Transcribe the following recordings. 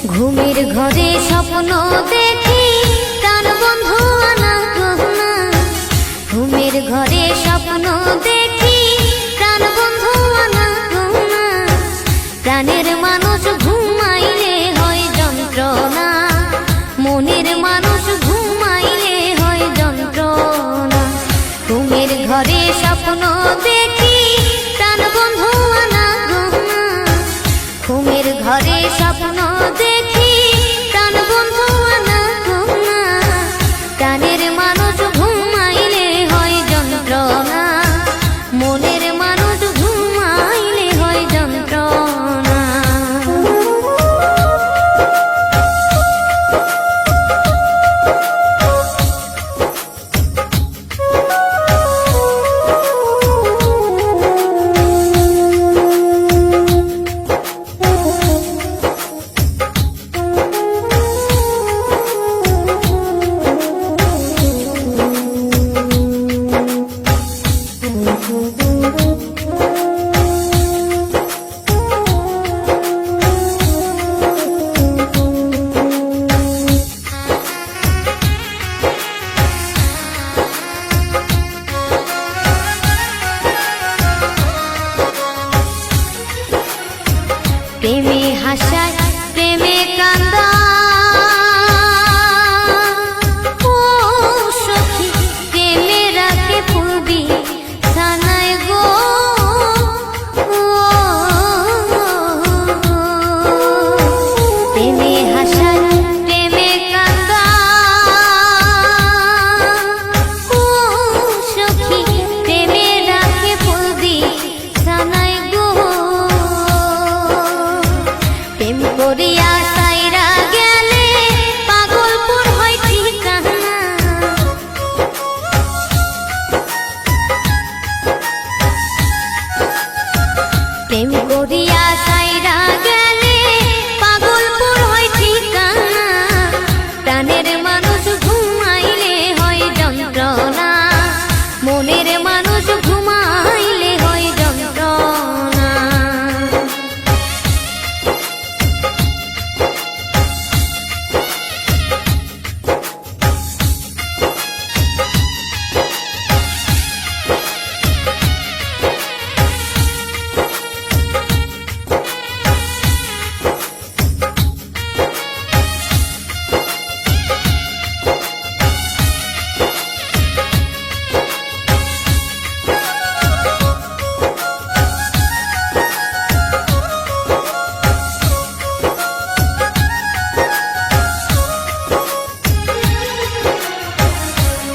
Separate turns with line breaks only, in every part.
ঘুমের ঘরে স্বপ্ন দেখি প্রাণ বন্ধু আনা গহনা। ঘুমের ঘরে স্বপ্ন দেখি প্রাণ বন্ধু আনা গহনা। প্রাণের মানুষ ঘুমাইলে হয় যন্ত্রণা, মনের মানুষ ঘুমাইলে হয় যন্ত্রণা। ঘুমের ঘরে স্বপ্ন দেখি প্রাণ বন্ধু আনা গহনা। ঘুমের ঘরে স্বপ্ন দেখি প্রাণ বন্ধু আনা গহনা। প্রাণের মানুষ ঘুমাইলে হয় যন্ত্রণা, মনের মানুষ ঘুমাইলে হয় যন্ত্রণা। প্রেমে হাসায় প্রেমে কান্দা, ও সখী প্রেমে রাখে ফুলবি সানায় গো। প্রেমে হাসায় প্রেমে কান্দা, ও সখী প্রেমে রাখে ফুলবি সানায় গো। প্রেম করিয়া সাইরা গেলে পাগলপুর হয় ঠিকানা। প্রেম করিয়া সাইরা গেলে পাগলপুর হয় ঠিকানা। প্রাণের মানুষ ঘুমাইলে হয় যন্ত্রণা, মনের মানুষ ঘুমাইলে হয় যন্ত্রণা।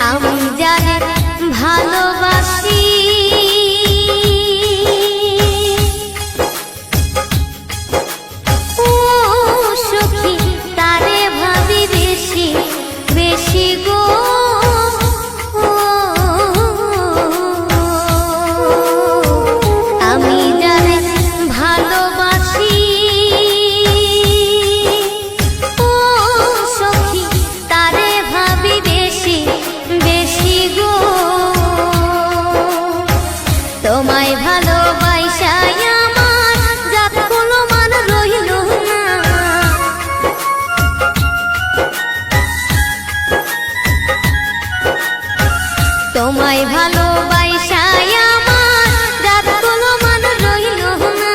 আমি যারে ভালোবাসি, ও সখী তারে ভাবি বেশি বেশি গো। আমি যারে ভালোবাসি, ও সখী তারে ভাবি বেশি বেশি গো। তোমায় ভালোবাসায় আমার জাত কোনো মান রইল না। তোমায় ভালোবাসায় আমার জাত কোনো মান রইল না।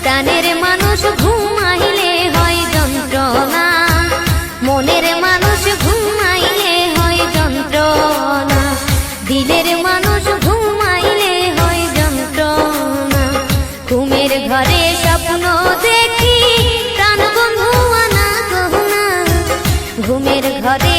প্রাণের মানুষ ঘুমাইলে হয় যন্ত্রণা, মনের মানুষ ঘুমাইলে হয় যন্ত্রণা। দিলের মানুষ ঘুমাইলে হয় যন্ত্রণা। ঘুমের ঘরে স্বপ্ন দেখি প্রাণ বন্ধু আনা গহনা। ঘুমের ঘরে